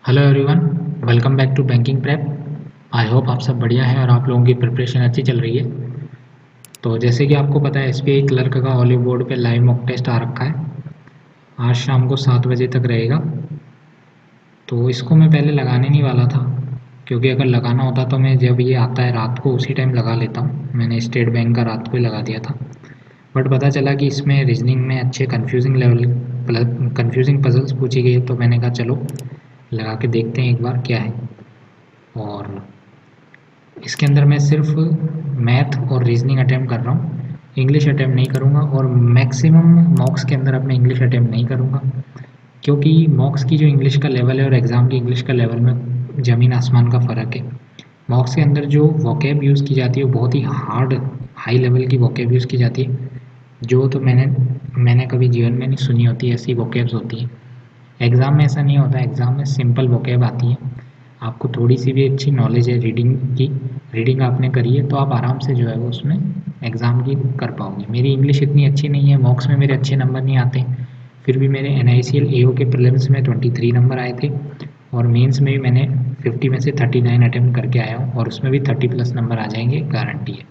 Hello everyone, welcome back to banking prep. I hope आप सब बढ़िया हैं और आप लोगों की प्रिपरेशन अच्छी चल रही है। तो जैसे कि आपको पता है एसबीआई क्लर्क का ऑलिव बोर्ड पे लाइव मॉक टेस्ट आ रखा है। आज शाम को 7 बजे तक रहेगा। तो इसको मैं पहले लगाने नहीं वाला था, क्योंकि अगर लगाना होता तो मैं जब ये आता है रात को उसी टाइम लगा लेता हूँ। मैंने स्टेट बैंक का रात को ही लगा दिया था, बट पता चला कि इसमें रीजनिंग में अच्छे कन्फ्यूजिंग पजल्स पूछी गई, तो मैंने कहा चलो लगा के देखते हैं एक बार क्या है। और इसके अंदर मैं सिर्फ मैथ और रीजनिंग अटैम्प्ट कर रहा हूँ, इंग्लिश अटैम्प्ट नहीं करूँगा। और मैक्सिमम मॉक्स के अंदर अब मैं इंग्लिश अटैम्प्ट नहीं करूँगा, क्योंकि मॉक्स की जो इंग्लिश का लेवल है और एग्ज़ाम की इंग्लिश का लेवल में ज़मीन आसमान का फ़र्क है। मॉक्स के अंदर जो वोकेब यूज़ की जाती है वो बहुत ही हार्ड हाई लेवल की वोकेब यूज़ की जाती है, जो तो मैंने कभी जीवन में नहीं सुनी होती, ऐसी वोकेब्स होती हैं। एग्ज़ाम में ऐसा नहीं होता, एग्ज़ाम में सिंपल वोकेब आती है। आपको थोड़ी सी भी अच्छी नॉलेज है रीडिंग की, रीडिंग आपने करी है, तो आप आराम से जो है वो उसमें एग्ज़ाम की कर पाओगे। मेरी इंग्लिश इतनी अच्छी नहीं है, मॉक्स में मेरे अच्छे नंबर नहीं आते, फिर भी मेरे NICL AO के प्रीलिम्स में 23 नंबर आए थे, और मेंस में भी मैंने 50 में से 39 अटैम्प्ट करके आया हूँ, और उसमें भी 30+ नंबर आ जाएंगे, गारंटी है।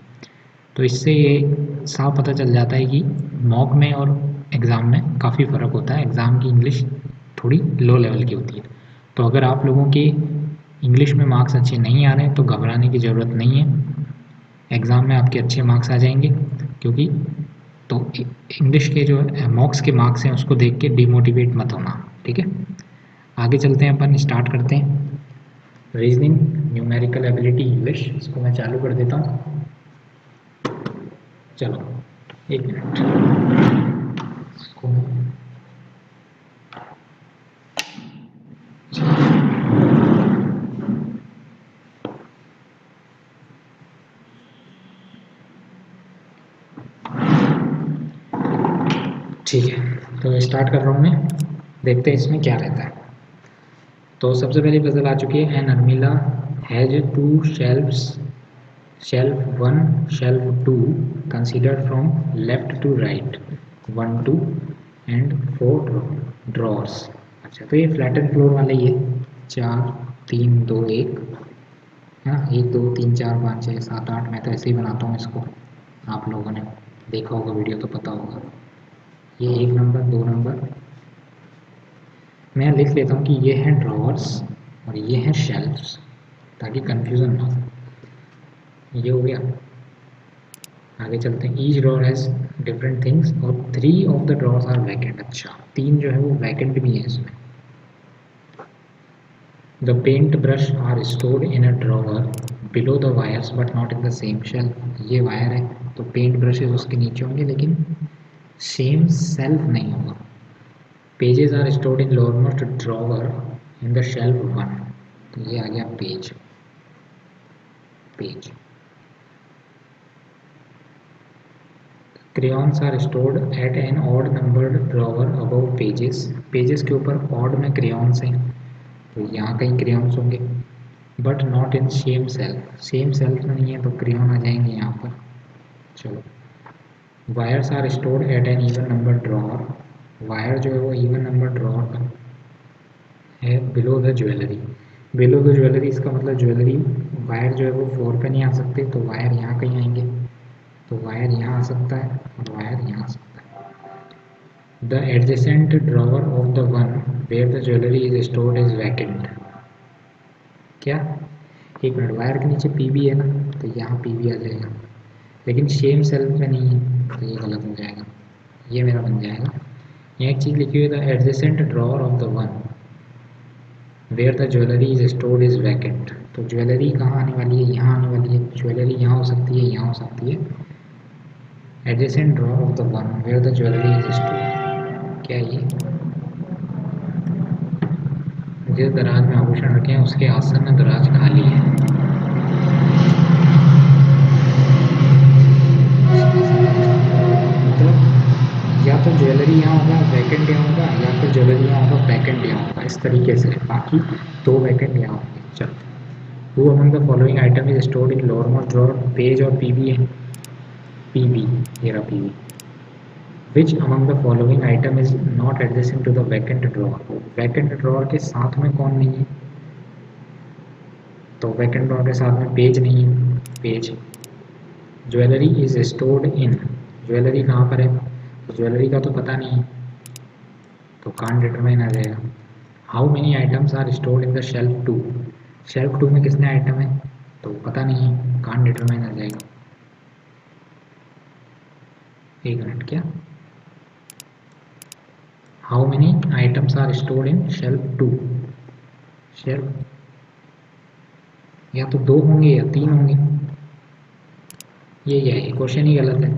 तो इससे ये साफ पता चल जाता है कि मॉक में और एग्ज़ाम में काफ़ी फ़र्क होता है। एग्ज़ाम की इंग्लिश थोड़ी लो लेवल की होती है। तो अगर आप लोगों के इंग्लिश में मार्क्स अच्छे नहीं आ रहे हैं तो घबराने की ज़रूरत नहीं है, एग्ज़ाम में आपके अच्छे मार्क्स आ जाएंगे। क्योंकि तो इंग्लिश के जो मॉक्स के मार्क्स हैं उसको देख के डिमोटिवेट मत होना, ठीक है। आगे चलते हैं, अपन स्टार्ट करते हैं। रीजनिंग न्यूमेरिकल एबिलिटी इंग्लिश, इसको मैं चालू कर देता हूँ। चलो 1 मिनट इसको ठीक है, तो स्टार्ट कर रहा हूँ मैं। देखते हैं इसमें क्या रहता है। तो सबसे पहली पजल आ चुकी है। An almirah has 2 shelves, shelf 1 shelf 2 considered from left to right, 1 2 and 4 drawers. अच्छा, तो ये फ्लैट एंड फ्लोर वाले ही है। 4 3 2 1 है ना, 1 2 3 4 5 6 7 8। मैं तो ऐसे ही बनाता हूँ इसको, आप लोगों ने देखा होगा वीडियो तो पता होगा। ये 1 नंबर 2 नंबर मैं लिख लेता हूँ कि ये हैं ड्रॉवर्स और ये हैं शेल्फ्स, ताकि कंफ्यूजन ना हो। ये हो गया। आगे चलते हैं। Each drawer has different things और 3 of the drawers are vacant. अच्छा, 3 जो है वो वैकेंट भी है इसमें। The paint brush are stored in a drawer below the wires but not in the same shelf. ये वायर है तो पेंट ब्रशेज उसके नीचे होंगे, लेकिन सेम सेल्फ नहीं होगा। Pages are stored in lowermost drawer in the shelf 1। तो ये आ गया page. Page crayons are stored at an odd numbered drawer above pages। Pages के ऊपर ऑड में crayons हैं, तो यहाँ कहीं crayons होंगे। But not in same self, same self में नहीं है तो crayon आ जाएंगे यहाँ पर। चलो, wires are stored at an even number drawer. Wire जो है वो इवन नंबर ड्रॉवर का है। Below the jewellery, below the jewellery इसका मतलब ज्वेलरी वायर जो है वो फ्लोर पे नहीं आ सकते, तो वायर यहाँ कहीं आएंगे। तो वायर यहाँ आ सकता है और वायर यहाँ आ सकता है। The adjacent drawer of the one where the jewellery is stored is vacant. क्या, 1 मिनट, वायर के नीचे पी है ना, तो यहाँ पी आ जाएगा, लेकिन सेम सेल्फ में नहीं है, तो ये गलत हो जाएगा। ये मेरा बन जाएगा। यहाँ एक चीज़ लिखी हुई है, the adjacent drawer of the one where the jewellery is stored is vacant. तो ज्वेलरी कहाँ आने वाली है, यहाँ आने वाली है। ज्वेलरी यहाँ हो सकती है, यहाँ हो सकती है। Adjacent drawer of the one where the jewellery is stored, क्या ये, जिस दराज में आभूषण रखे हैं उसके आसन्न दराज खाली है। मतलब या तो ज्वेलरी यहाँ होगा वैकेंट यहाँ होगा, या फिर ज्वेलरी यहाँ होगा वैकेंट यहाँ होगा, इस तरीके से। बाकी 2 वैकेंट यहाँ होंगे। चलो, who among the following item is stored in lowermost drawer. Page और पीबी है। पीबी, ये रहा PB. Which among the following item is not adjacent to the vacant drawer. Vacant drawer के साथ में कौन नहीं है, तो वैकेंट डॉट के साथ में पेज नहीं है, page. Jewellery is stored in, jewellery कहाँ पर है, तो ज्वेलरी का तो पता नहीं है, तो कांट डिटरमाइन आ जाएगा। How many items are stored in the shelf 2, shelf 2 में कितने आइटम है, तो पता नहीं है, कांट डिटरमाइन आ जाएगा। एक मिनट, क्या, how many items are stored in shelf 2, shelf या तो 2 होंगे या 3 होंगे, ये क्या है, क्वेश्चन ही गलत है,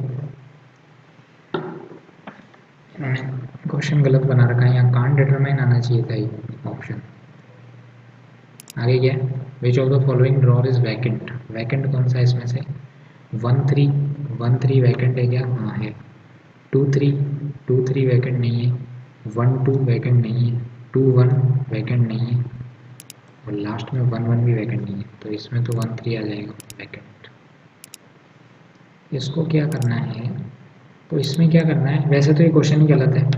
इन्होंने क्वेश्चन गलत बना रखा है, यहाँ कांट डिटरमाइन आना चाहिए था ये ऑप्शन। आगे क्या है, which of the following drawer is vacant, vacant कौन सा है इसमें से, 1 3 वैकेंट है क्या, हाँ है। 2 3 वैकेंट नहीं है, 1 2 वैकेंट नहीं है, 2 1 वैकेंट नहीं है, और लास्ट में 1 1 भी वैकेंट नहीं है, तो इसमें तो 1 3 आ जाएगा वैकेंट। इसको क्या करना है, तो इसमें क्या करना है, वैसे तो ये क्वेश्चन ही गलत है,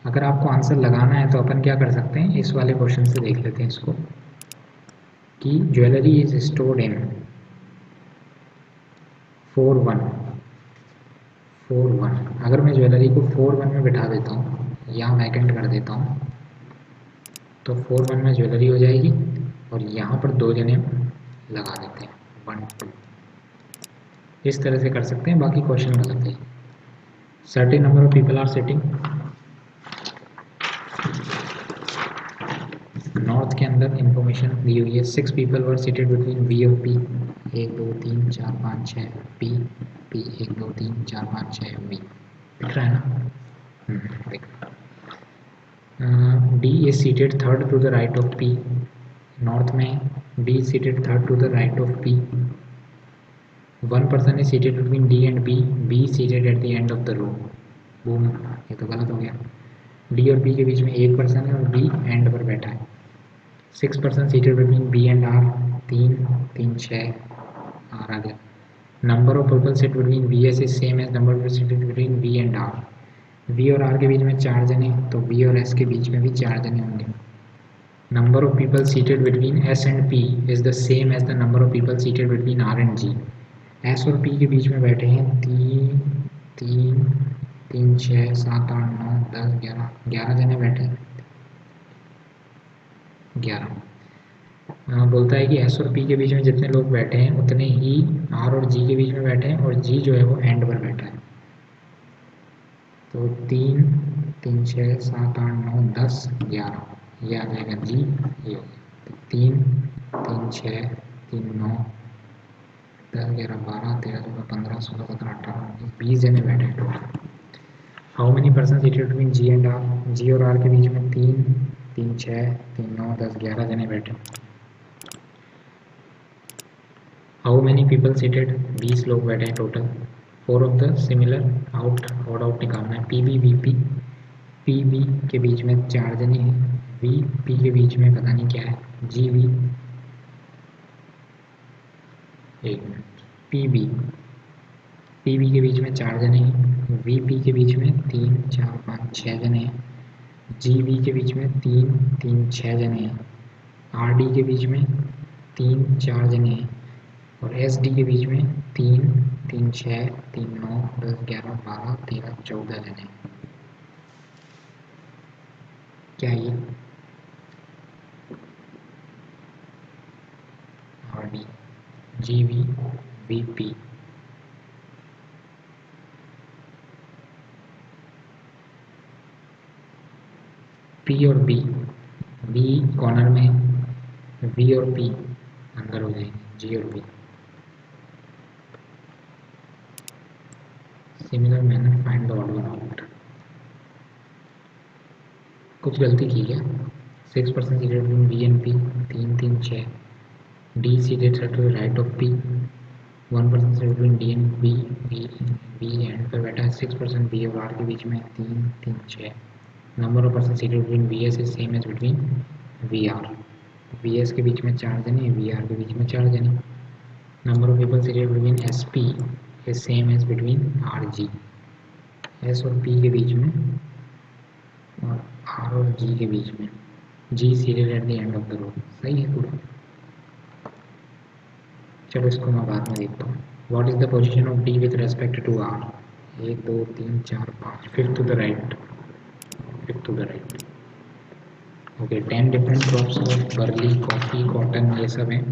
अगर आपको आंसर लगाना है तो अपन क्या कर सकते हैं, इस वाले क्वेश्चन से देख लेते हैं इसको, कि ज्वेलरी इज स्टोर्ड इन 4 1 4 1, अगर मैं ज्वेलरी को 4 1 में बिठा देता हूँ, यहाँ वैकेंट कर देता हूँ, तो 4 1 में ज्वेलरी हो जाएगी, और यहाँ पर 2 जने लगा देते हैं 1 2, इस तरह से कर सकते हैं, बाकी क्वेश्चन गलत है। Certain number of people are sitting, north के अंदर इंफॉर्मेशन दी हुई है, 6 people were seated between V और पी, 1 2 3 4 5 6 पी, पी 1 2 3 4 5 6 वी, दिख रहा है ना, दिख रहा है। D is seated third to the right of P, north में D is seated third to the right of P, 1 person is seated between D and B, B seated at the end of the row, boom, ये तो गलत हो गया, D और B के बीच में 1 पर्सन है और बी एंड पर बैठा है। 6 person seated between B and R, 3 3 6 R आ गया। Number of people seat between B S is same as number of seated between B and R, B और आर के बीच में 4 जने, तो बी और एस के बीच में भी 4 जने होंगे। Number of people seated between S and P is the same as the number of people seated between R and G, S और पी के बीच में बैठे हैं 3 3 3 6 7 8 9 10 11, 11 जने बैठे हैं, 11। बोलता है कि एस और पी के बीच में जितने लोग बैठे हैं उतने ही आर और जी के बीच में बैठे हैं, और जी जो है वो एंड पर बैठा है, तो 3 3 6 7 8 9 10 11, ये आ जाएगा जी, ये हो गया, तो 3 3 6 3 9 10 11 12 13 14 15 16 17 18 20 जने बैठे हैं total. How many person seated between G and R, G और आर के बीच में 3 3 6 3 9 10 11 जने बैठे। हाउ मेनी पीपल सीटेड, 20 लोग बैठे हैं total. 4 of the similar out, odd out निकालना है, P B V P, P B के बीच में 4 जने हैं, वी पी के बीच में पता नहीं क्या है, जी वी, एक मिनट, पी बी के बीच में 4 जने हैं, वी पी के बीच में 3 4 5 6 जने हैं, जी वी के बीच में 3 3 6 जने हैं, आर डी के बीच में 3 4 जने हैं, और एस डी के बीच में 3 3 6 3 9 10 11 12 13 14 जने। क्या ये R D G V V P, P और बी, बी कॉर्नर में, वी और पी अंदर हो जाएंगे, जी और B. Similar manner find the odd one out, कुछ गलती की क्या, 6 person seated between B and P, 3 3 6, D seated to the right of P, 1 person seated between D and B, B end पर बैठा है, 6 पर्सन बी और R के बीच में 3 3 6, number of person seated between B S is same as between V R, V S के बीच में 4 जने, वी आर के बीच में 4 जने। Number of people seated between S P is same as between R G, S और P के बीच में और आर और जी के बीच में, G seated at the end of the road, सही है पूरा। चलो इसको मैं बाद में देखता हूँ। What is the position of D with respect to R? 1 2 3 4 5, fifth to the right, fifth to the right. Okay, 10 different crops of barley, coffee, cotton, ये सब हैं।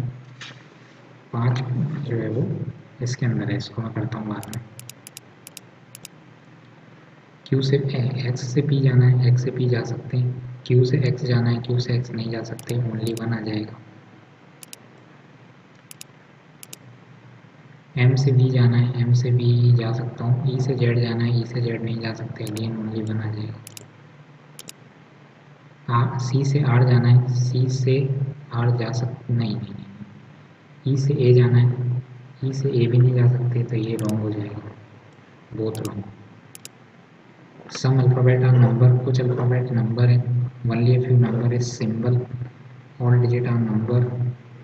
5 जो है वो इसके अंदर है, इसको मैं करता हूँ बाद में। क्यू से एक्स से पी जाना है, एक्स से पी जा सकते हैं। क्यू से एक्स जाना है, क्यू से एक्स नहीं जा सकते, ओनली 1 आ जाएगा। एम से बी जाना है, एम से बी जा सकता हूँ। ई से जेड जाना है, ई से जेड नहीं जा सकते, अगेन ओनली 1 आ जाएगा। सी से आर जाना है, सी से आर जा सकते नहीं। ई से ए जाना है, ई से ए भी नहीं जा सकते, तो ये रॉन्ग हो जाएगा, both wrong. Some alphabet are number, कुछ अल्फ़ाबेट नंबर है। Only a few number is symbol. All digit are number,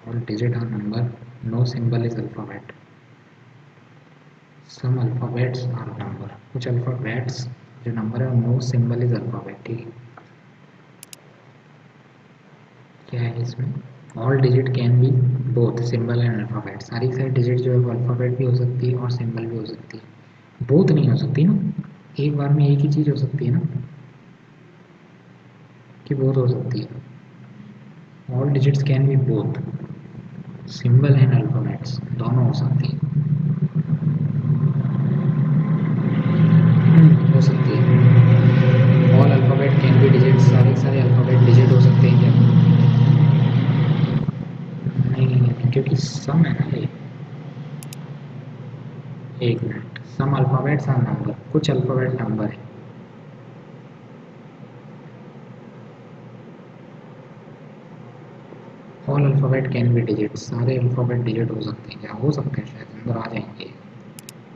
all digit are number. No symbol is alphabet. Some alphabets are number, कुछ alphabets जो number है, no symbol is alphabet. ठीक है, क्या है इसमें? All digit can be both symbol and alphabet. सारी सारी डिजिट जो है वो अल्फ़ाबेट भी हो सकती है और सिंबल भी हो सकती है। बोथ नहीं हो सकती ना, एक बार में एक ही चीज़ हो सकती है ना, कि बोथ हो सकती है। All digits can be both symbol and alphabets, दोनों हो सकती है। हो सकती है। All alphabet can be digit, सारे सारे अल्फ़ाबेट डिजिट हो सकते हैं क्या? नहीं, क्योंकि सम है ना ये। एक minute, some alphabets are number, कुछ अल्फ़ाबेट नंबर है। All alphabet can be digit, सारे अल्फ़ाबेट डिजिट हो सकते हैं क्या? हो सकते हैं, शायद अंदर आ जाएंगे,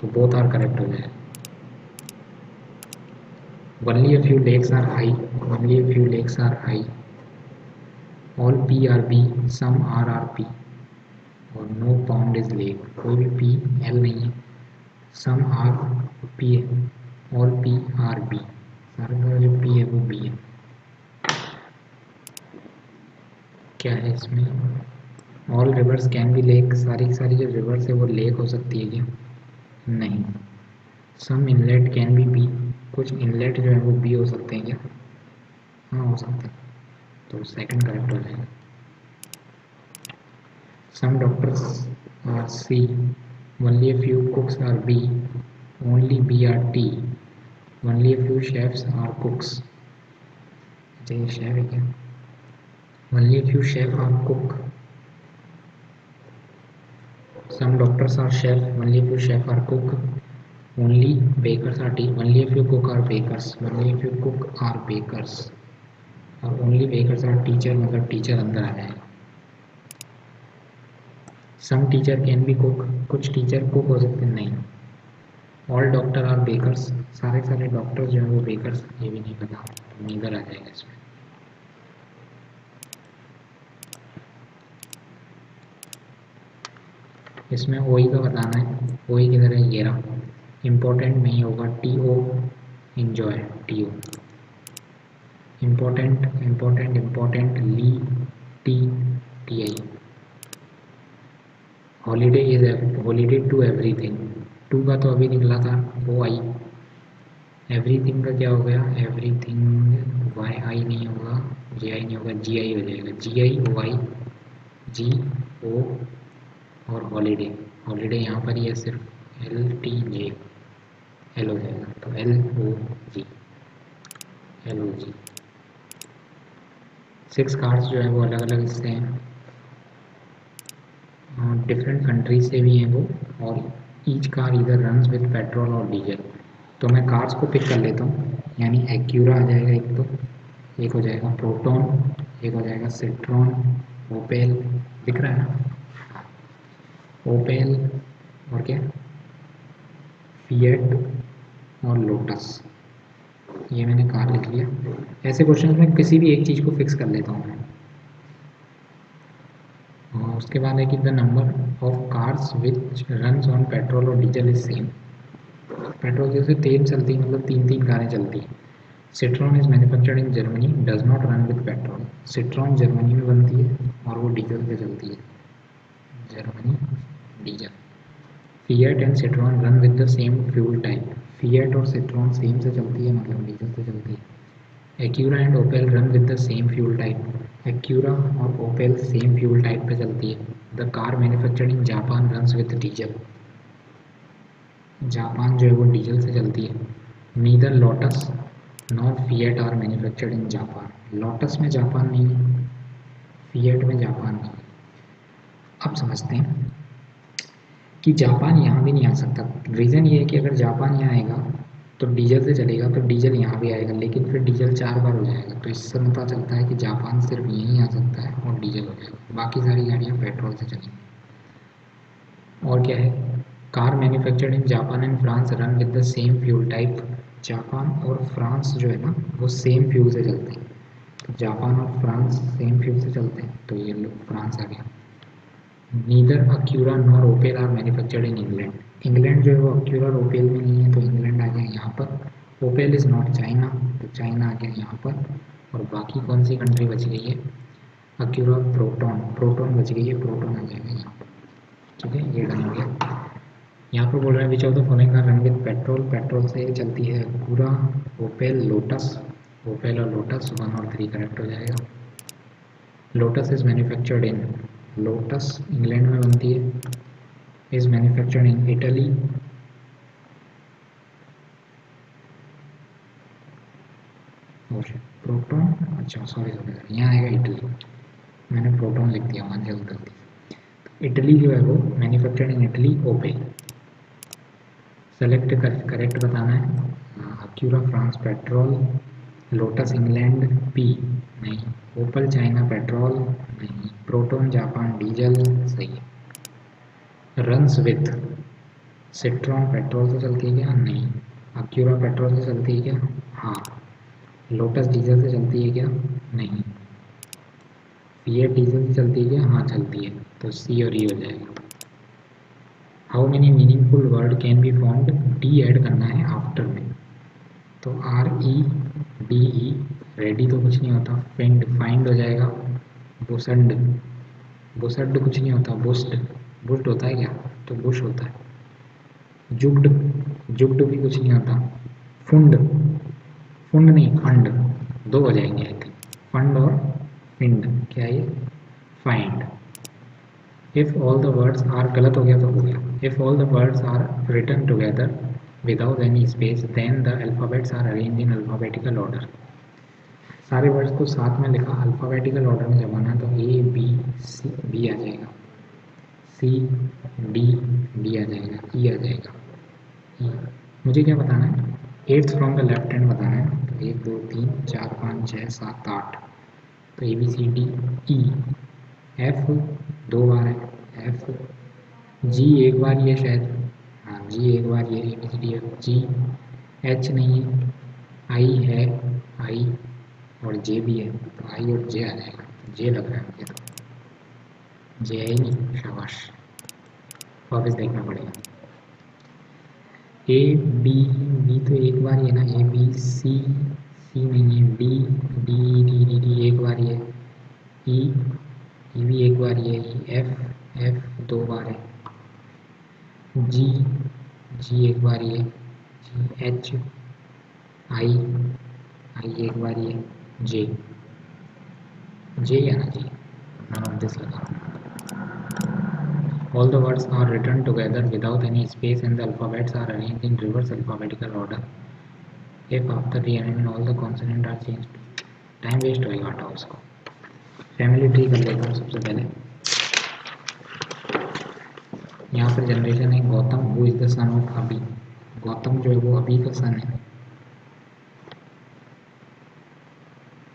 तो बोथ आर करेक्ट हो जाए। Only a few lakes are high, only a few lakes are high. All P are B, some R are P, और no pond is lake, कोई भी P L नहीं है। Some R P है, all P are B, सारे का जो P है वो B है। क्या है इसमें? All reverse can be lake, सारी सारी जो रिवर्स है वो लेक हो सकती है क्या? नहीं। सम इनलेट कैन बी बी, कुछ इनलेट जो है वो बी हो सकते हैं क्या? हाँ, हो सकते हैं, तो सेकंड करेक्ट हो जाएगा। Some doctors are C, only a few cooks are B, only B are T, only a few chefs are cooks। अच्छा, ये शेफ है क्या? only a few chefs are cook, some doctors are chef, only a few chefs are cook, only bakers are tea, only a few cook are bakers, only a few cook are bakers, और only bakers are teacher, मतलब teacher अंदर आ जाएगा। Some teacher can be cook, कुछ teacher cook हो सकते नहीं। All doctor R bakers, सारे सारे डॉक्टर्स जो हैं वो बेकर्स, ये भी नहीं पता, तो नीदर आ जाएगा इसमें। इसमें ओ ई का बताना है, ओ ई किधर है? ये रहा। इम्पोर्टेंट नहीं होगा, T O, enjoy, T O. Important important important, ली, T, T I. Holiday is, holiday to everything, to का तो अभी निकला था, ओ आई। एवरीथिंग का क्या हो गया? एवरीथिंग, वाई आई नहीं होगा, जे आई नहीं होगा, जी आई हो जाएगा, जी आई ओ आई, जी ओ, और हॉलीडे, हॉलीडे यहाँ पर ही है सिर्फ, एल टी जे, एल हो जाएगा, तो एल ओ जी, एल ओ जी। 6 कार्स जो है वो अलग अलग हिस्से हैं, डिफरेंट कंट्री से भी हैं वो, और ईच कार इधर रन्स विद पेट्रोल और डीजल। तो मैं कार्स को पिक कर लेता हूँ, यानी एक्यूरा आ जाएगा एक, तो एक हो जाएगा प्रोटॉन, एक हो जाएगा सिट्रॉन, ओपेल, दिख रहा है ना, ओपेल, और क्या, फिएट और लोटस। ये मैंने कार लिख लिया। ऐसे क्वेश्चन में किसी भी एक चीज़ को फिक्स कर लेता हूँ मैं। और उसके बाद है कि the number of cars which runs on petrol और डीजल इज सेम। पेट्रोल जैसे तेल चलती है, मतलब 3 कारें चलती हैं। Citroen is manufactured in Germany, does not run with petrol. Citroen Germany में बनती है और वो डीजल पे चलती है, Germany diesel. Fiat and Citroen run with the same fuel type. Fiat और सिट्रॉन सेम से चलती है, मतलब डीजल से चलती है। Acura and Opel run with the same fuel type. Acura और ओपेल सेम फ्यूल टाइप पे चलती है। The car manufactured in Japan runs with diesel. Japan जो है वो डीजल से चलती है। Neither Lotus nor Fiat are manufactured in Japan. Lotus में जापान नहीं है, फिएट में जापान नहीं है। अब समझते हैं कि जापान यहाँ भी नहीं आ सकता। रीज़न ये है कि अगर जापान यहाँ आएगा तो डीजल से चलेगा, तो डीजल यहाँ भी आएगा, लेकिन फिर डीजल 4 बार हो जाएगा। तो इससे पता चलता है कि जापान सिर्फ यहीं आ सकता है और डीजल हो जाएगा, बाकी सारी गाड़ियाँ पेट्रोल से चलेंगी। और क्या है, car manufactured in Japan and France run with the same fuel type. Japan और फ्रांस जो है ना वो सेम फ्यूल से चलते हैं। तो जापान और फ्रांस सेम फ्यूल से चलते हैं, तो ये लोग फ्रांस आ गया। Neither Acura nor Opel are manufactured in England. England जो है वो अक्यूरा और ओपेल में नहीं है, तो इंग्लैंड आ गया यहाँ पर। ओपेल इज़ नॉट चाइना, तो चाइना आ गया यहाँ पर। और बाकी कौन सी कंट्री बच गई है, अक्यूरा प्रोटॉन, प्रोटॉन बच गई है, प्रोटॉन आ जाएगा यहाँ पर। ठीक है, ये डन हो गया। यहाँ पर बोल रहा है which of the following are run with petrol. Petrol से चलती है अक्यूरा, ओपेल, लोटस। ओपेल और लोटस 1 और 3 करेक्ट हो जाएगा। Lotus is manufactured in, Lotus England में बनती है। Is manufactured in Italy. और प्रोटॉन, अच्छा सॉरी सॉरी, यहाँ आएगा इटली, मैंने प्रोटॉन लिख दिया वहाँ जल्द गलती। इटली जो है वो manufactured in Italy, Opel. Select correct बताना है। Acura France petrol, Lotus England P नहीं, ओपल चाइना पेट्रोल नहीं, प्रोटॉन जापान डीजल सही है। रन्स विथ, सिट्रॉन पेट्रोल से चलती है क्या, नहीं। अक्यूरा पेट्रोल से चलती है क्या, हाँ। लोटस डीजल से चलती है क्या, नहीं। फिएट डीजल से चलती है क्या, हाँ चलती है, तो सी और ई हो जाएगा। How many meaningful word can be found, D add करना है आफ्टर में, तो R E D E, ready तो कुछ नहीं होता, फाइंड फाइंड हो जाएगा। बुसंड, बुसड कुछ नहीं होता, बुस्ट, बुस्ट होता है क्या, तो बुश होता है। जुग्ड, जुग्ड भी कुछ नहीं होता। फुंड, फुंड नहीं फंड, 2 हो जाएंगे आई थिंक, फंड और फिंड, क्या है ये, find. If all the words are, गलत हो गया तो हो गया। If all the words are written together without any space then the alphabets are arranged in alphabetical order. सारे वर्ड्स को साथ में लिखा, अल्फ़ाबेटिकल ऑर्डर में जमाना है, तो ए बी सी, बी आ जाएगा, सी डी, डी आ जाएगा, ई आ जाएगा, ई। मुझे क्या बताना है, 8th from the left hand बताना है, तो 1 2 3 4 5 6 7 8, तो A B C D E. F 2 बार है, एफ। जी एक बार ही है शायद, हाँ जी एक बार ये A B C D F G. H नहीं है, आई है, आई और जे भी है, तो आई और जे आ जाएगा, जे लग रहा है मुझे, तो जे है ही नहीं, शाबाश, वापस देखना पड़ेगा। ए बी, बी तो एक बार ही है ना, ए बी सी, सी नहीं है, D D D D D एक बार ही है, ई, ई भी एक बार ही है, एफ, एफ 2 बार है, जी, जी एक बार ही है, जी एच, आई, आई एक बार ही है, जे, जे या ना जी, none of this लगा। All the words are written together without any space and the alphabets are arranged in reverse alphabetical order. If after rearrangement all the consonants are changed, time waste होएगा, हटाओ उसको। Family tree कर लेता हूँ सबसे पहले। यहाँ पर जनरेशन है Gautam, who is the son of Abhi. Gautam जो है वो अभी का सन है।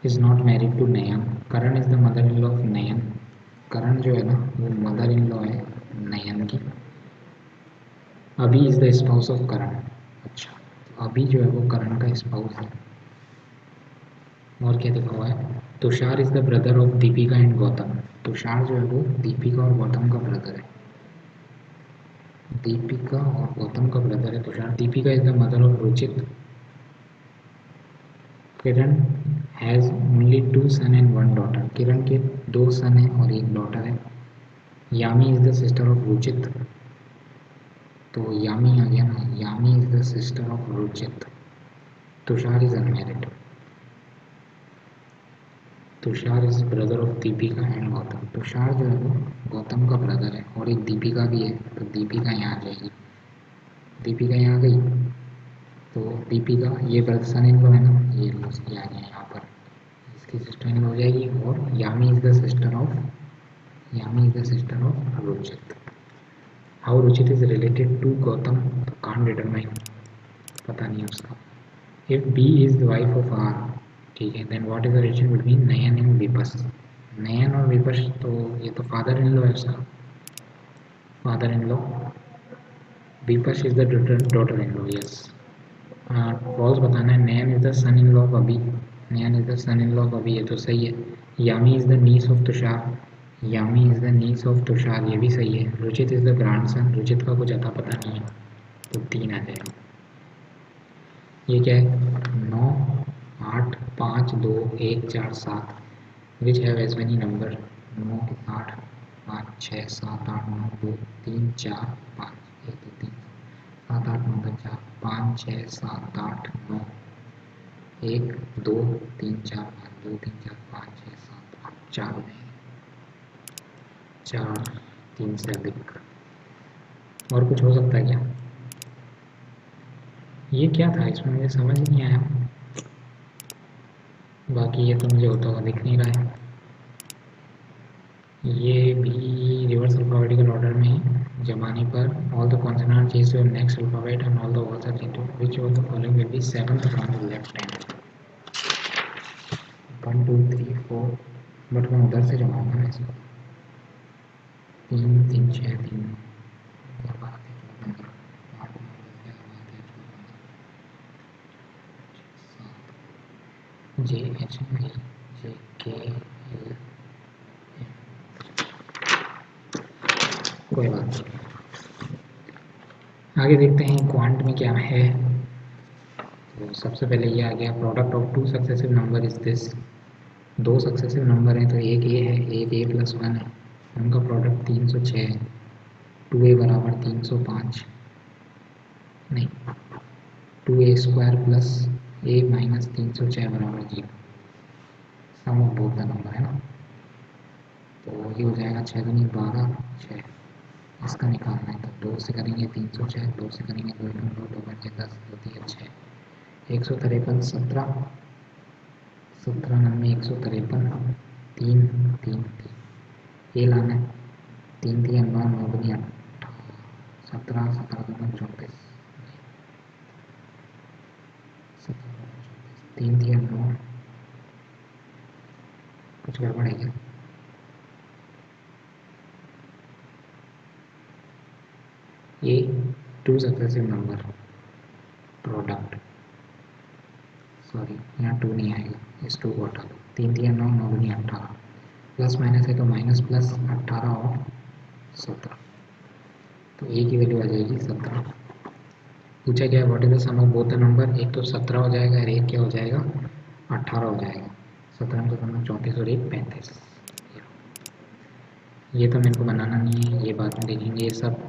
Is not married to Nayan. Karan is the mother in law of Nayan. Karan जो है ना वो मदर इन लॉ है नयन की। अभी इज़ द स्पाउस ऑफ करण। अच्छा, तो अभी जो है वो करण का स्पाउस है। और क्या लिखा हुआ है, Tushar is the brother of Deepika and Gautam. Tushar जो है वो दीपिका और गौतम का ब्रदर है। दीपिका और गौतम का ब्रदर है Tushar. Deepika is the mother of Ruchit. Kiran has only 2 son and 1 daughter. Kiran के 2 सन हैं और 1 डॉटर है। Yami is the sister of Ruchit. तो यामी आ गया ना, Yami is the sister of Ruchit, Tushar is unmarried, Tushar is brother of Deepika and Gautam. Tushar जो है वो गौतम का ब्रदर है और एक दीपिका भी है, तो दीपिका यहाँ आ जाएगी, दीपिका यहाँ आ गई। तो दीपिका ये ब्रदर सन इन लॉ है ना, ये आ गया यहाँ पर, इसकी सिस्टर इन लॉ हो जाएगी। और Yami is the sister of, Yami is the sister of Ruchit. How Ruchit is related to Gautam, can't determine, पता नहीं उसका। If B is the wife of R, ठीक है, then what is the relation between Nayan and Vipas. Nayan और विपस, तो ये तो फादर इन लॉ है उसका, father in law. Vipas is the daughter in law, yes. False बताना है। Nayan is the son in law of Abhi, Nayan is the son in law of Abhi, ये तो सही है। Yami is the niece of Tushar, Yami is the niece of Tushar, ये भी सही है। Ruchit is the grandson, Ruchit का कुछ अता पता नहीं है, तो 3 आ जाएगा। ये क्या है, 9 8 5 2 1 4 7, which have as many number, 9 8 5 6 7 8 9 2 3 4 5 1 2 3 7 8 9 10 4 5 6 7 8 9 1 2 3 4 5 2 3 4 5 6 7 8 4 4 3 से अधिक। और कुछ हो सकता है क्या? ये क्या था, इसमें मुझे समझ नहीं आया। बाकी ये तो मुझे होता हुआ दिख नहीं रहा है। ये भी रिवर्स अल्फाबेटिकल ऑर्डर में जमाने पर all the consonant change to next alphabet and all the vowels are change to which of the following will be seventh from the left hand. 1 2 3 4, but मैं उधर से जमाऊंगा ना इसको। 3 3 6 3 जे एच आई जे के L, कोई बात नहीं। आगे देखते हैं क्वांट में क्या है। तो सबसे पहले ये आ गया, product of two successive number is this. दो सक्सेसिव नंबर हैं, तो एक ए है, एक ए प्लस 1 है, उनका प्रोडक्ट 306 है। 2a बराबर 305, नहीं 2a square plus a minus 306 बराबर 0। सम ऑफ बोथ द नंबर है ना, तो ये हो जाएगा 6 दूनी 12 6। इसका निकालना है, तो 2 से करेंगे 306, 2 से करेंगे 2 2 2 बचे 10, 2 3 6, 153 17 17 9 153 3 3 3, ये लाना है। 3 3 9 9 दूनी 17 17 दूनी 34, 3 3 9, कुछ गड़बड़ है क्या? ये two successive number product, sorry यहाँ 2 नहीं आएगा, इस 2 को हटा दो। 3 3 9 9 दूनी 18, प्लस माइनस है तो माइनस प्लस 18 और 17, तो ए की वैल्यू आ जाएगी 17। पूछा गया what is the sum of both the number, एक तो 17 हो जाएगा और एक क्या हो जाएगा, 18 हो जाएगा। 17 में 17 34 और 1 35। ये तो मेरे को बनाना नहीं है, ये बाद में देखेंगे ये सब।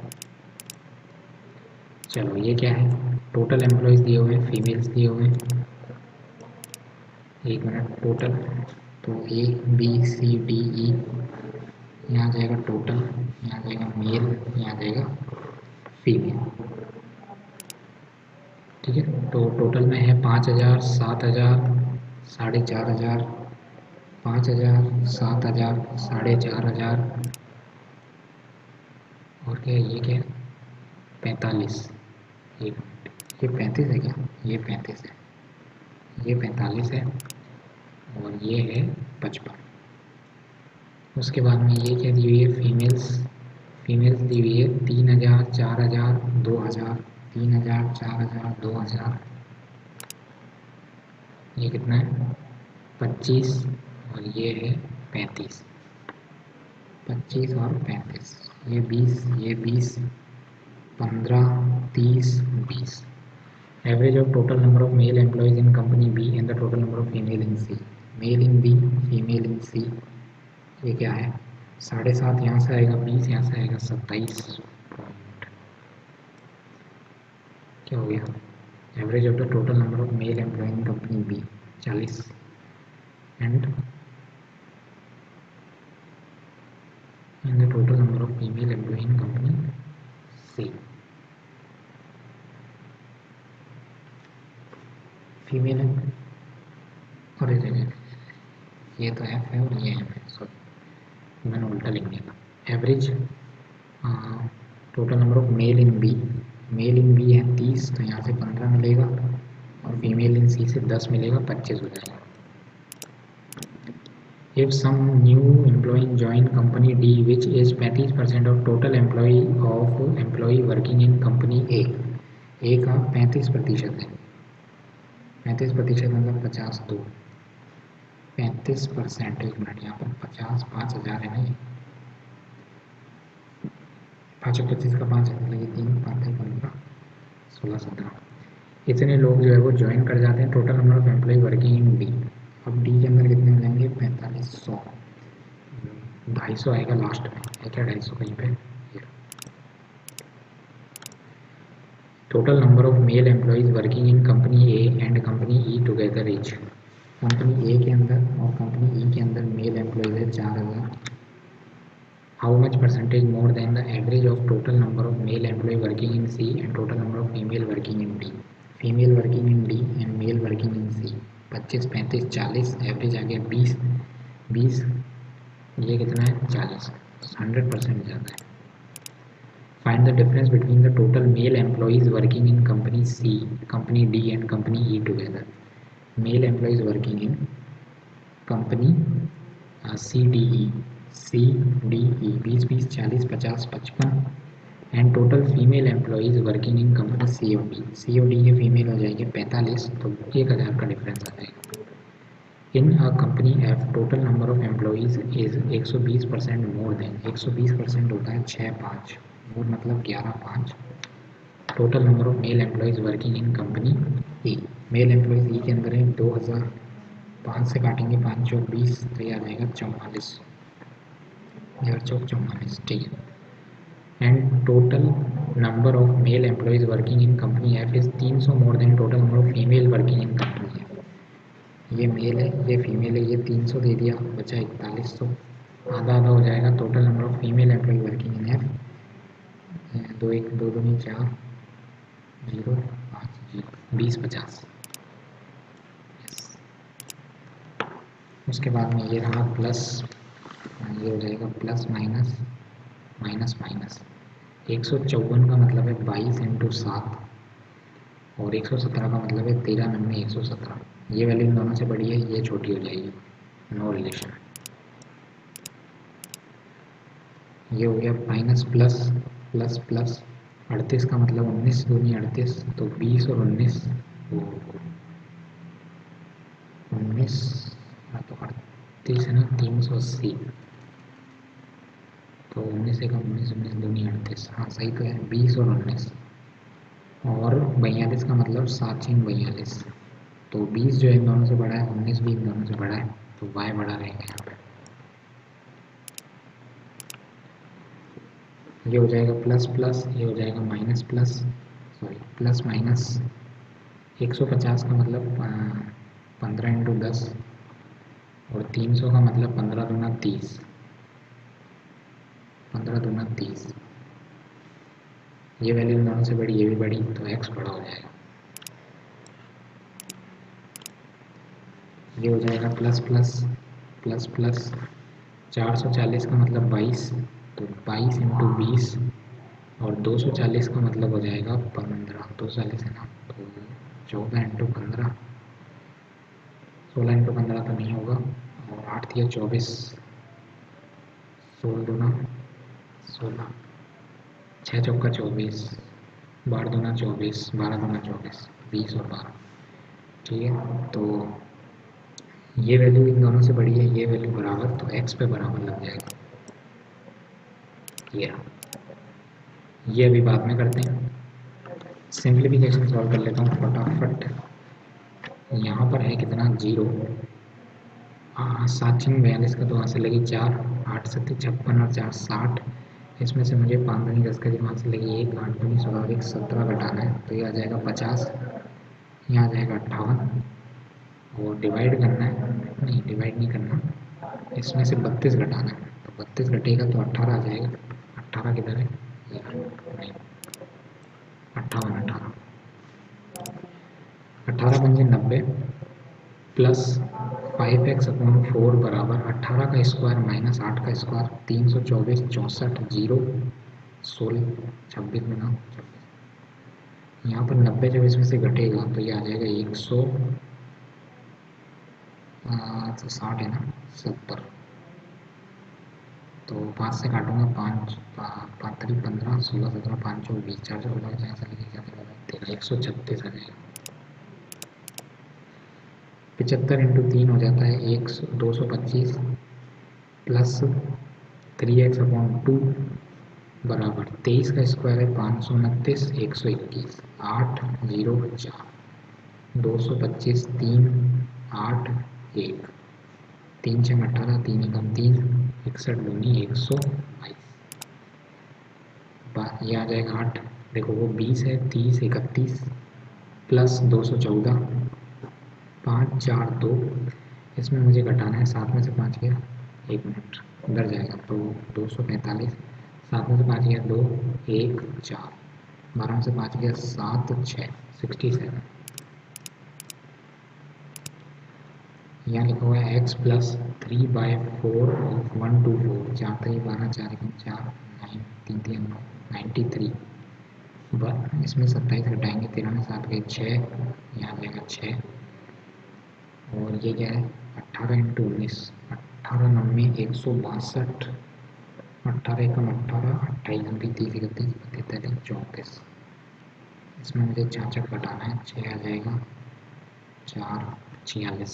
चलो ये क्या है, टोटल एम्प्लॉयज़ दिए हुए हैं, फीमेल्स दिए हुए हैं, 1 मिनट। टोटल तो ए बी सी डी ई, यहाँ आ जाएगा टोटल, यहाँ आ जाएगा मेल, यहाँ आ जाएगा फीमेल, ठीक है। तो टोटल में है 5000 7000 4500, 5000 7000 4500, और क्या है, ये क्या है 45, एक मिनट, ये 35 है क्या, ये 35 है, ये 45 है और ये है 55। उसके बाद में ये क्या दी हुई है, फीमेल्स, फीमेल्स दी हुई है 3000 4000 2000, 3000 4000 2000, ये कितना है 25, और ये है 35, 25 और 35, ये 20, ये 20 15 30 20। Average of total number of male employees in company B and the total number of female in C. Male in B, female in C. ये क्या है, 7.5 यहाँ से आएगा, 20 यहाँ से आएगा, 27। क्या हो गया, average of the total number of male employ in company B 40 and the total number of female employ in company C. Female है और ये तो एफ है और ये एम है, सॉरी मैंने उल्टा लिख दिया। Average total number of male in B, male in B है 30, तो यहाँ से 15 मिलेगा और फीमेल इन सी से 10 मिलेगा, 25 हो जाएगा। If some new employ join company D which is 35% of total employ working in company A का 35% है, 35% मतलब 50 तो 35%, एक मिनट, यहाँ पर 50 5,000 है नहीं, 525 का 5 लगे 3 5 15 16 17, इतने लोग जो है वो ज्वाइन कर जाते हैं। Total number of employ working in D, अब डी के अंदर कितने मिलेंगे, 4500, 250 आएगा लास्ट में, है क्या 250 कहीं पे। Total number of male employees working in company A and company E together is, company A के अंदर और कंपनी ई के अंदर मेल एम्प्लॉयज़ है 4000। How much percentage more than the average of total number of male employ working in C and total number of female working in D, female working in D and male working in C. 25 35 40, average आ गया 20 20, ये कितना है 40, 100% ज़्यादा है। Find the difference between the total male employees working in company C, company D and company E together. Male employees working in company CDE, CDE 20 20 40 50 55 and total female employees working in company COD. COD ये female हो जाएगी 45, तो 1000 का difference आ जाएगा। In a company F, total number of employees is 120% more than, 120% होता है 6 5, और मतलब 11 5। Total number of male employees working in company E, male employees E के अंदर है 2000, 5 से काटेंगे 5 चौक 20, तो ये आ जाएगा 44, 4 चौक 44, ठीक है। And total number of male employees working in company F is 300 more than total number of female working in company F. ये मेल है ये फीमेल है, ये 300 दे दिया, बचा 4100, आधा आधा हो जाएगा। Total number of female employ working in F 2 1 2 2 4 0 5 0 20 50। उसके बाद में ये रहा प्लस, ये हो जाएगा प्लस माइनस माइनस माइनस। 154 का मतलब है 22 इंटू 7 और 117 का मतलब है 13 9 117। ये वैल्यू इन दोनों से बड़ी है, ये छोटी हो जाएगी, नो रिलेशन। ये हो गया माइनस प्लस प्लस प्लस, 38 का मतलब 19 दूनी 38, तो 20 और 19 19 तो 38 है ना, 380, तो 19 एक 19 19 दूनी 38, हाँ सही तो है 20 और 19, और 42 का मतलब 7 6 42, तो 20 जो है इन दोनों से बड़ा है, 19 भी इन दोनों से बड़ा है, तो y बड़ा रहेगा यहाँ पे। ये हो जाएगा प्लस प्लस, ये हो जाएगा minus plus, sorry plus minus. 150 का मतलब 15 इंटू 10 और 300 का मतलब 15 दूना 30, 15 दूना 30। ये वैल्यू इन दोनों से बड़ी, ये भी बड़ी, तो x बड़ा हो जाएगा। ये हो जाएगा प्लस प्लस प्लस प्लस, 440 का मतलब 22, तो 22 इंटू 20 और 240 का मतलब हो जाएगा 15, 240 है ना, तो 14 इंटू 15, 16 इंटू 15 तो नहीं होगा, और 8 दिया 24, 16 दूना 16, 6 चौका 24, 12 दूना 24, 12 दूना 24, 20 और 12, ठीक है। तो ये वैल्यू इन दोनों से बड़ी है, ये वैल्यू बराबर, तो x पे बराबर लग जाएगा। ये अभी बाद में करते हैं, सिंप्लीफिकेशन सॉल्व कर लेता हूँ फटाफट। यहाँ पर है कितना 0, 7 6 42 का, तो वहाँ से लगी 4, 8 7 56 और 4 60, इसमें से मुझे 5 दूनी 10 का 5 से लगी 1, 8 दूनी 16 और 1 17 घटाना है, तो ये आ जाएगा 50, यहाँ आ जाएगा 58, और डिवाइड करना है, नहीं डिवाइड नहीं करना, इसमें से 32 घटाना है, तो 32 घटेगा तो 18 आ जाएगा। 18 किधर है, नहीं 58, 18 पंजे 90 प्लस 5x/4 बराबर 18 का स्क्वायर माइनस 8 का स्क्वायर, 324 64 जीरो 16 26 गुना 26, यहाँ पर 90 जब इसमें से घटेगा तो ये आ जाएगा 100, तो 60 है ना, 70, तो 5 से काटूंगा, 5 5 3 15 16 17 5 4 20 4 4 लग जाएगा, 136 आ जाएगा। 75 इंटू 3 हो जाता है 225 प्लस 3x/2 बराबर 23 का स्क्वायर है 529 121 8 0 4 225 3 8 1 3 6 18 3 एकम 3 61 दूनी 122, ये आ जाएगा 8, देखो वो 20 है 30 31 प्लस 214 5 4 2, इसमें मुझे घटाना है, 7 में से 5 गया 1 मिनट उधर जाएगा तो 245, 7 में से 5 गया 2 1 4, 12 में से 5 गया 7 6 67, यहाँ लिखा हुआ है x प्लस 3/4 ऑफ 124 4 3 12 4 1 4 9 3 3 9 93, इसमें 27 घटाएंगे, 13 में 7 गए 6, यहाँ जाएगा 6, और ये क्या है 18 इंटू 19 18 9 162 18 एकम 18 28 29 30 31 32 34, इसमें मुझे 4 घटाना है, 6 आ जाएगा 4 46,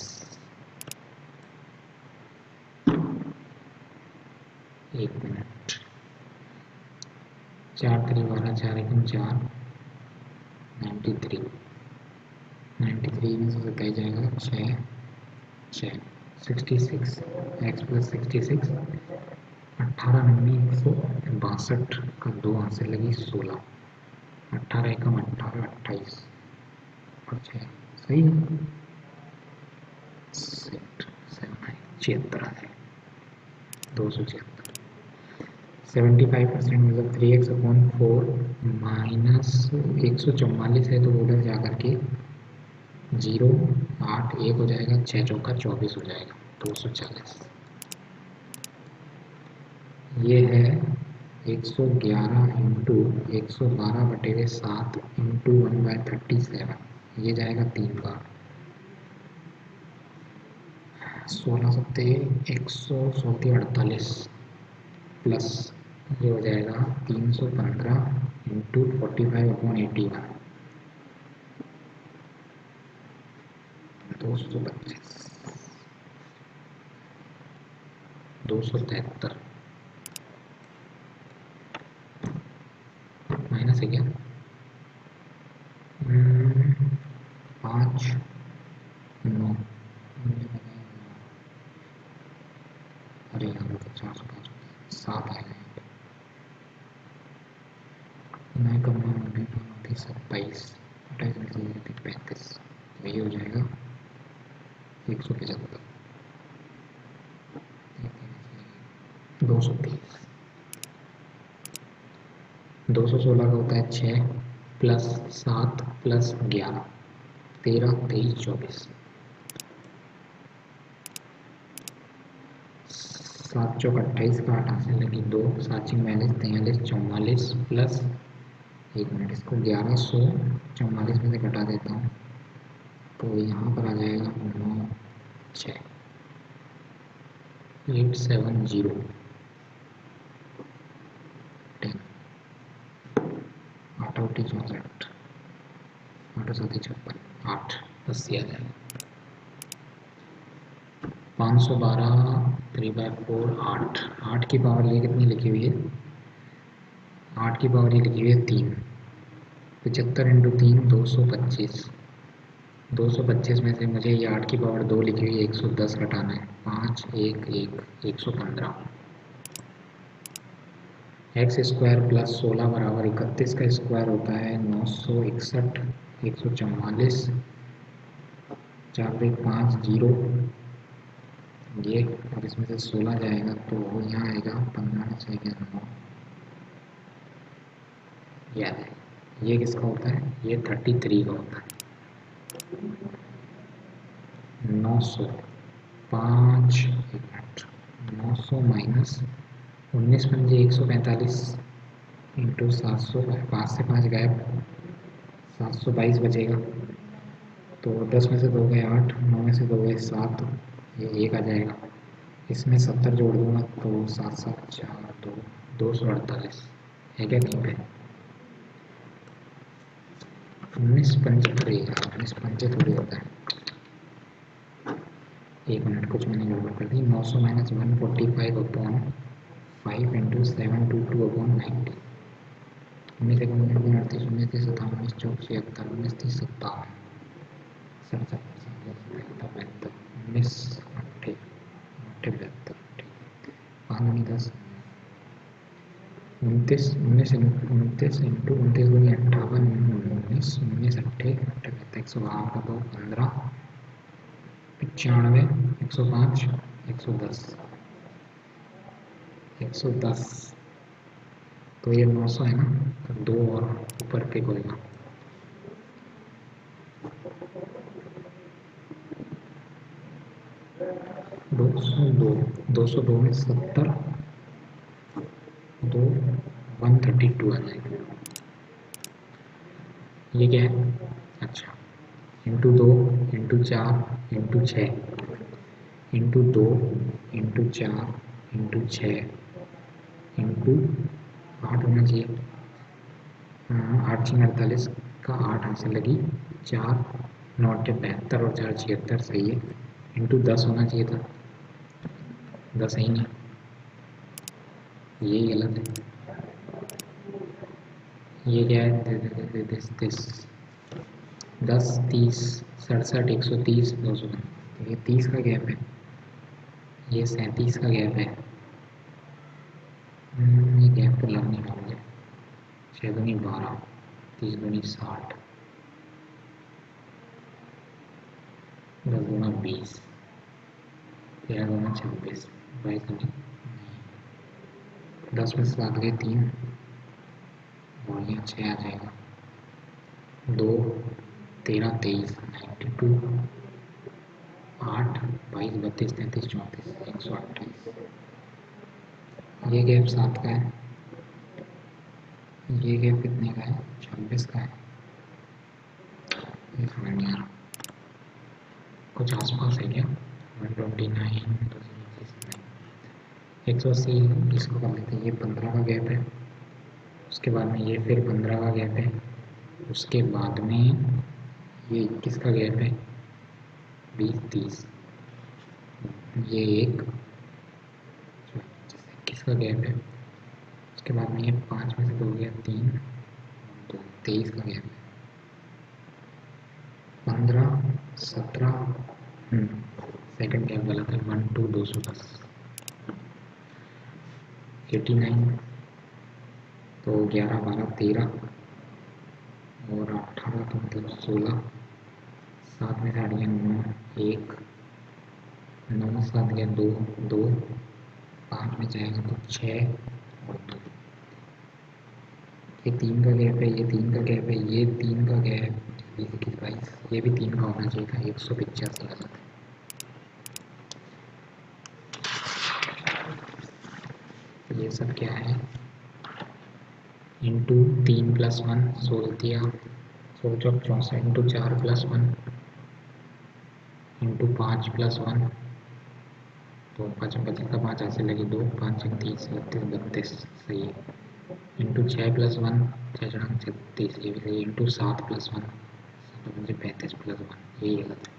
1 मिनट 4 3 12 4 एकम 4 93 में से 27 जाएगा 6 6 66 x प्लस 66 18 9 162 का 2 हाथ से लगी 16 18 एकम 18 28 और 6 सही है, 76 आ जाएगा 276, 75% मतलब 3x/4 माइनस 144 है तो उधर जा कर के 0 8 1 हो जाएगा, 6 चौका 24 हो जाएगा 240, ये है 111 इंटू 112/7 इंटू 1/37, ये जाएगा 3 बार, 16 सत्ते 148 प्लस ये हो जाएगा 315 इंटू 45/81 225 273 माइनस है क्या 5 9, अरे यहाँ पर 405 7 आएगा, 9 कम 9 27 28 35, वही हो जाएगा 175 230, 216 का होता है 6 प्लस 7 प्लस 11 13 23 24, 7 चौक 28 का 8 से लगी 2 7 42 43 44 प्लस 1 मिनट, इसको 1144 में से घटा देता हूँ तो यहाँ पर आ जाएगा 9 6 870 10 8 8 64 8 7 56 8 80 आ जाएगा 512 3/4 8 8 की पावर ये कितनी लिखी हुई है, 8 की पावर ये लिखी हुई है 3, 75 इंटू 3 225, 225 में से मुझे ये 8 की पावर 2 लिखी हुई है 110 घटाना है, 5 1 1 115, एक्स स्क्वायर प्लस 16 बराबर 31 का स्क्वायर होता है 961, 144, 4 2 5 0 ये, और इसमें से 16 जाएगा तो यहाँ आएगा 15 से 9 याद है। ये किसका होता है? ये 33 का होता है। 900 5 एक मिनट 900 माइनस 19 पंजे 145 इंटू 700, 5 से 5 गायब, 722 बचेगा। तो 10 में से 2 गए 8, 9 में से 2 गए 7, ये 1 आ जाएगा। इसमें 70 जोड़ दूंगा तो 7 7 4 2 248 है क्या कहीं पे? 19 पंजे, अरे यार 19 पंजे थोड़ी होता है। एक मिनट, कुछ मैंने गड़बड़ कर दी। 900 माइनस 145 अपॉन 5 इंटू 722 अपॉन 90। 19 एक 38 19 30 57 19 चौक 76 19 30 57 67 72 19 8 72 5 10 29 19 29 इंटू 29 दूनी 58 19 19 अट्ठे 112 का 2 15 95 105 110 110। तो ये 900 है ना, तो 2 और ऊपर पे होएगा। 202 202 में 70 2 132 आ जाएगा। ये क्या है? अच्छा, into 2 into 4 into 6 into 2 into 4 into 6 into 8 होना चाहिए। 8 6 48 का 8 हाथ लगी, 4 9 72 और 4 76 सही है। इंटू 10 होना चाहिए था, 10 सही नहीं, यही गलत है। ये क्या है? 10 30 67 130 200। तो ये 30 का गैप है, ये 37 का गैप है। ये गैप तो लग नहीं रहा मुझे। 6 दूनी 12 30 दूनी 60 10 दूना 20 13 दूना 26 22 दूनी 10 में 7 गए 3 और यहाँ 6 आ जाएगा। 2 13 23 92 8 22 32 33 34 128। ये गैप 7 का है, ये गैप कितने का है? 26 का है। ये समझ नहीं आ रहा, कुछ आसपास है क्या? 129 180 इसको कर लेते हैं। ये 15 का गैप है, उसके बाद में ये फिर 15 का गैप है, उसके बाद में ये 21 का गैप है, 20 30 ये एक 21 का गैप है, उसके बाद में ये 5 में से 2 गया 3 2 23 का गैप है। 15 17 सेकंड गैप गलत है, 1 2 210 89 तो 11 12 13 और 18 तो मतलब 16 7 में से 8 गया 9 1 9 7 गया 2 2 5 में जाएगा तो 6 और 2। ये 3 का गैप है, ये 3 का गैप है, ये 3 का गैप 20 21 22 ये भी 3 का होना चाहिए था। 185 गलत है। ये सब क्या है? इंटू 3 प्लस 1 16 दिया 16 चौक 64 इंटू 4 प्लस 1 इंटू 5 प्लस 1 तो 5 25 का 5 ऐसे लगे 2 5 30 32 32 सही है। इंटू 6 प्लस 1 6 छड़ांग 36 ये भी सही है। इंटू 7 प्लस 1 मुझे 35 प्लस 1 यही गलत है।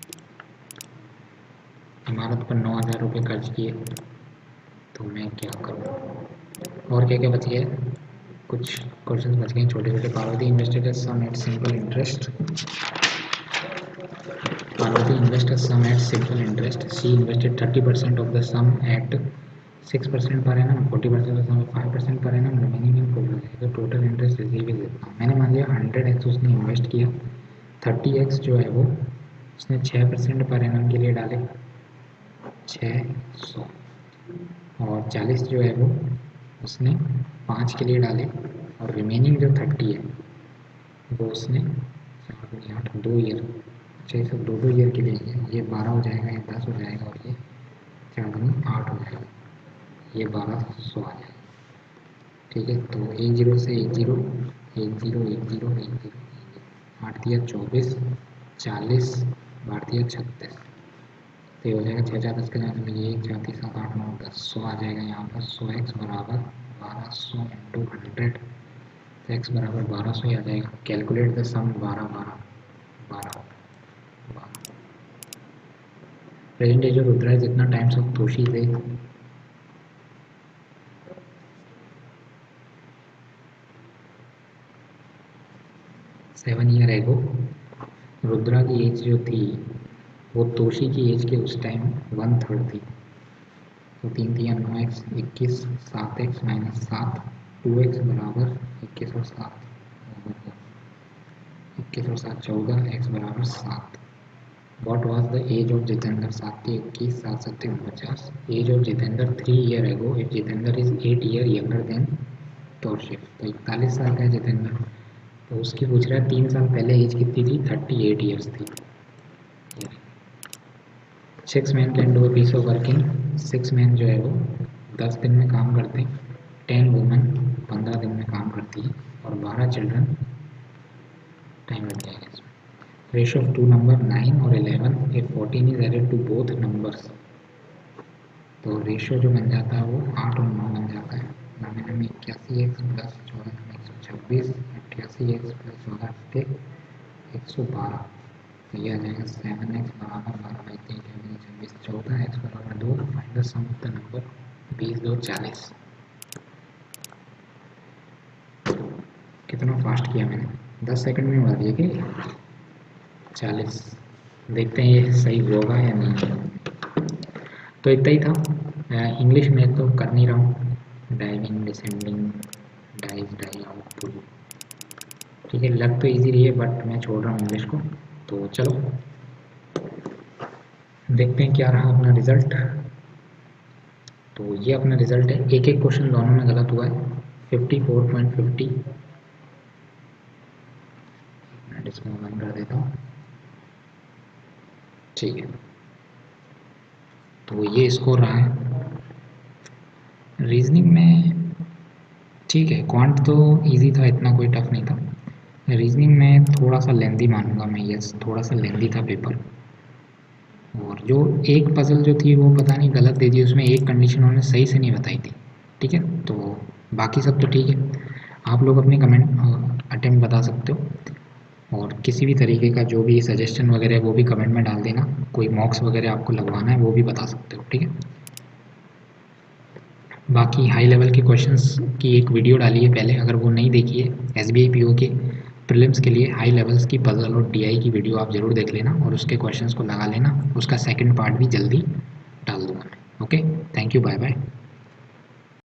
इमारत पर 9,000 रुपये खर्च किए तो मैं क्या करूँ? और क्या क्या बच गया? कुछ क्वेश्चंस बच गए छोटे छोटे। Parvati invested sum at simple interest, Parvati invested some at simple interest. She invested 30% of the sum at 6% per annum, 40% 5% per annum, remaining in progress. तो टोटल इंटरेस्ट रिसीव इतना मैंने मान लिया 100x उसने इन्वेस्ट किया, 30x जो है वो उसने 6% पर एनम के लिए डाले 600, और 40 जो है वो उसने 5 के लिए डाले, और रिमेनिंग जो 30 है वो उसने 8 2 ईयर, अच्छा ये सब 2 ईयर के लिए है, ये 12 हो जाएगा, ये 10 हो जाएगा, और ये 8 हो जाएगा, ये 1200 आ जाएगा। ठीक है, तो 10 से 10 10 10 10 8 दिया 24, 40 8 दिया 36, तो ये हो जाएगा 6 4 10 के जाने में ये 1 4 3 7 8 9 10 100 आ जाएगा यहाँ पर। 100x बराबर 1200 इंटू 100, तो x बराबर 1200 ही आ जाएगा। Calculate the sum 12 12 12 12। Present age of Rudra is इतना टाइम्स ऑफ तोशी से 7 ईयर एगो रुद्रा की एज जो थी वो तोशी की एज के उस टाइम 1/3 थी। तो 3 3 9x 21, 7x माइनस 7, 2x बराबर 21 और 7, 21 और 7 14, x बराबर 7। What was the age of Jitendra? 7 के 21, 7 7 49। Age of Jitendra 3 year ago if Jitendra is 8 year younger than Tausif. तो 41 साल का है जितेंद्र, तो उसकी पूछ रहा है 3 साल पहले एज कितनी थी? 38 ईयर्स थी। 6 man can do a piece of work in 6 man जो है वो 10 दिन में काम करते हैं, 10 वुमेन 15 दिन में काम करती है, और 12 चिल्ड्रन टाइम लग जाएगा इसमें। रेशो ऑफ 2 नंबर 9 और 11 if 14 is added to both numbers, तो रेशो जो बन जाता है वो 8 और 9 बन जाता है। 9 में 81x प्लस 14 में 126, 88x प्लस 14 पे 112, तो ये आ जाएगा 7x बराबर 12/3 26 14, x बराबर 2। Find the sum of the number 20 2 40। कितना फास्ट किया मैंने, 10 सेकंड में उड़ा दिया कि 40। देखते हैं ये सही होगा या नहीं। तो इतना ही था। इंग्लिश में तो कर नहीं रहा हूँ, diving descending dive die out pull, ठीक है, लग तो इजी रही है बट मैं छोड़ रहा हूँ इंग्लिश को। तो चलो देखते हैं क्या रहा अपना रिजल्ट। तो ये अपना रिजल्ट है, एक एक क्वेश्चन दोनों में गलत हुआ है। 54.50, मैं इसमें बंद कर देता हूँ, ठीक है। तो ये स्कोर रहा है। रीजनिंग में ठीक है, क्वांट तो इजी था, इतना कोई टफ नहीं था। रीजनिंग में थोड़ा सा लेंदी मानूंगा मैं, यस थोड़ा सा लेंदी था पेपर। और जो एक पजल जो थी वो पता नहीं गलत दे दी, उसमें एक कंडीशन उन्होंने सही से नहीं बताई थी, ठीक है। तो बाकी सब तो ठीक है। आप लोग अपने कमेंट अटेम्प्ट बता सकते हो, और किसी भी तरीके का जो भी सजेशन वगैरह है वो भी कमेंट में डाल देना। कोई मॉक्स वगैरह आपको लगवाना है वो भी बता सकते हो, ठीक है। बाकी हाई लेवल के क्वेश्चंस की एक वीडियो डाली है पहले, अगर वो नहीं देखी है, SBI PO के प्रीलिम्स के लिए हाई लेवल्स की पजल और DI की वीडियो आप ज़रूर देख लेना, और उसके क्वेश्चंस को लगा लेना। उसका सेकंड पार्ट भी जल्दी डाल दूँगा मैं। Okay, thank you, bye bye.